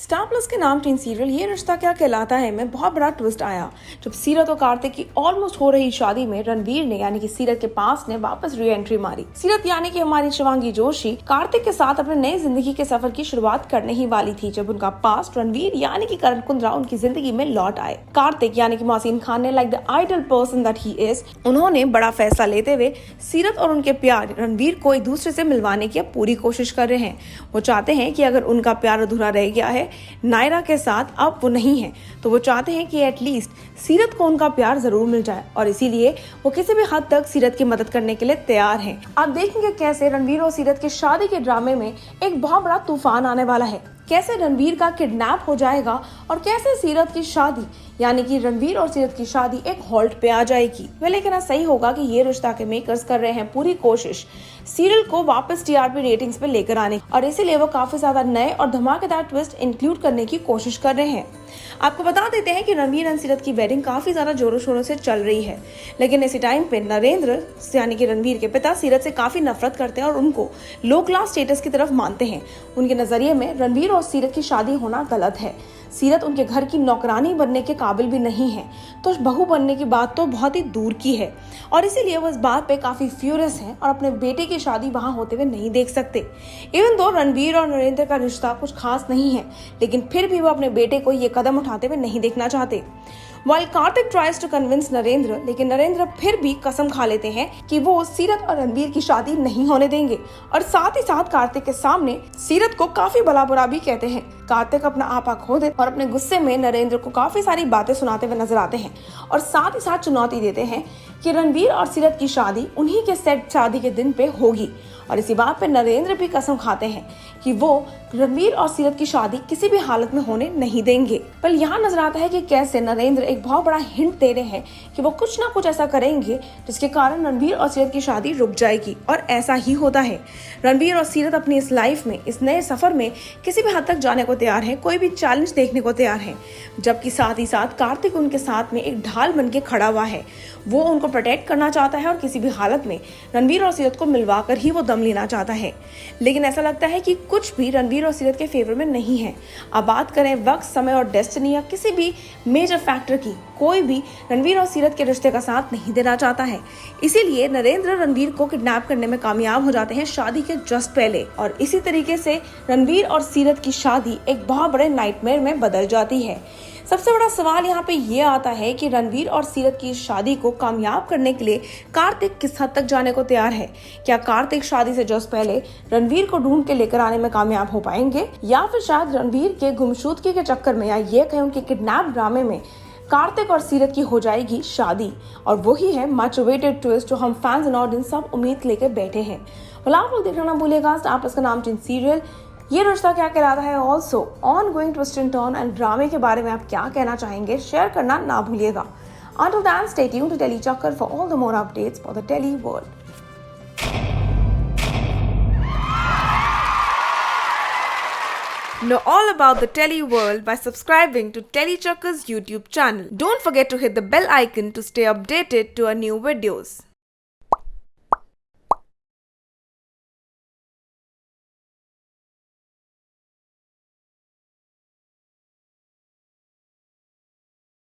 Star plus के नाम tin serial ये रिश्ता क्या कहलाता है में बहुत बड़ा ट्विस्ट आया जब सीरत और कार्तिक की ऑलमोस्ट हो रही शादी में रणवीर ने यानी कि सीरत के पास ने वापस री एंट्री मारी। सीरत यानी कि हमारी शिवांगी जोशी कार्तिक के साथ अपने नए जिंदगी के सफर की शुरुआत करने ही वाली थी जब उनका पास्ट रणवीर यानी कि करण कुंद्रा उनकी जिंदगी में लौट आए। कार्तिक यानी कि मोहसिन खान ने like the idol person that he is, उन्होंने बड़ा फैसला लेते हुए सीरत और उनके प्यार रणवीर को एक दूसरे से मिलवाने की पूरी कोशिश कर रहे हैं। वो चाहते हैं कि अगर उनका प्यार अधूरा रह गया है नायरा के साथ अब वो नहीं है तो वो चाहते हैं कि एटलीस्ट सीरत को उनका प्यार जरूर मिल जाए और इसीलिए वो किसी भी हद तक सीरत की मदद करने के लिए तैयार हैं। आप देखेंगे कैसे रणवीर और सीरत के शादी के ड्रामे में एक बहुत बड़ा तूफान आने वाला है, कैसे रणवीर का किडनैप हो जाएगा और कैसे सीरत की शादी यानी कि रणवीर और सीरत की शादी एक हॉल्ट पे आ जाएगी। लेकिन सही होगा कि ये रिश्ता के मेकर्स कर रहे हैं पूरी कोशिश सीरियल को वापस टीआरपी रेटिंग्स पे लेकर आने और इसीलिए वो काफी ज्यादा नए और धमाकेदार ट्विस्ट इंक्लूड करने की कोशिश कर रहे हैं। आपको बता देते हैं कि रणवीर और सीरत की वेडिंग काफी ज्यादा जोरों शोरों से चल रही है, लेकिन इसी टाइम पे नरेंद्र यानी कि रणवीर के पिता सीरत से काफी नफरत करते हैं और उनको लो क्लास स्टेटस की तरफ मानते हैं। उनके नजरिए में रणवीर और सीरत की शादी होना गलत है। सीरत उनके घर की नौकरानी बनने के काबिल भी नहीं है तो बहू बनने की बात तो बहुत ही दूर की है और इसीलिए वो इस बात पे काफी फ्यूरियस हैं और अपने बेटे की शादी वहां होते हुए नहीं देख सकते। इवन दो रणवीर और नरेंद्र का रिश्ता कुछ खास नहीं है, लेकिन फिर भी वो अपने बेटे को ये कदम उठाते हुए नहीं देखना चाहते। While Kartik tries to convince Narendra, लेकिन नरेंद्र फिर भी कसम खा लेते हैं कि वो सीरत और रणवीर की शादी नहीं होने देंगे और साथ ही साथ कार्तिक के सामने सीरत को काफी भला बुरा भी कहते हैं। कार्तिक अपना आपा खो दे और अपने गुस्से में नरेंद्र को काफी सारी बातें सुनाते हुए नजर आते हैं और साथ ही साथ चुनौती देते हैं कि रणवीर और सीरत की शादी उन्हीं के सेट शादी के दिन पे होगी और इसी बात पे नरेंद्र भी कसम खाते हैं कि वो रणवीर और सीरत की शादी किसी भी हालत में होने नहीं देंगे। पर यहाँ नजर आता है कि कैसे नरेंद्र एक बहुत बड़ा हिंट दे रहे हैं कि वो कुछ ना कुछ ऐसा करेंगे जिसके कारण रणवीर और सीरत की शादी रुक जाएगी और ऐसा ही होता है। रणवीर और सीरत अपनी इस लाइफ में इस नए सफर में किसी भी हद तक जाने को तैयार है, कोई भी चैलेंज देखने को तैयार है, जबकि साथ ही साथ कार्तिक उनके साथ में एक ढाल बन के खड़ा हुआ है। वो उनको प्रोटेक्ट करना चाहता है और किसी भी हालत में रणवीर और सीरत को मिलवा कर ही वो दम लेना चाहता है। लेकिन ऐसा लगता है कि कुछ भी रणवीर और सीरत के फेवर में नहीं है। अब बात करें वक्त, समय और डेस्टिनी या किसी भी मेजर फैक्टर की, कोई भी रणवीर और सीरत के रिश्ते का साथ नहीं देना चाहता है। इसीलिए नरेंद्र रणवीर को किडनैप करने में कामयाब हो जाते हैं शादी के जस्ट पहले और इसी तरीके से रणवीर और सीरत की शादी एक बहुत बड़े नाइटमेयर में बदल जाती है। सबसे बड़ा सवाल यहाँ पे ये आता है कि रणवीर और सीरत की शादी को कामयाब करने के लिए कार्तिक किस हद तक जाने को तैयार है। क्या कार्तिक शादी से जस्ट पहले रणवीर को ढूंढ के लेकर आने में कामयाब हो पाएंगे या फिर शायद रणवीर के गुमशुदगी के चक्कर में या ये कहें उनके किडनैप ड्रामे में कार्तिक और सीरत की हो जाएगी शादी और वही है मच अवेटेड ट्विस्ट जो हम फैंस एंड ऑडियंस सब उम्मीद लेकर बैठे हैं। आप लोग देखना ना भूलिएगा स्टार प्लस का नाम टीन सीरियल ये रिश्ता क्या कहलाता है, also on going twist and turn and ड्रामे के बारे में आप क्या कहना चाहेंगे शेयर करना ना भूलिएगा। Until then, stay tuned to Telly Chakkar for all the more updates for the Telly world. Know all about the Telly world by subscribing to Telly Chakkar's YouTube channel. Don't forget to hit the bell icon to stay updated to our new videos.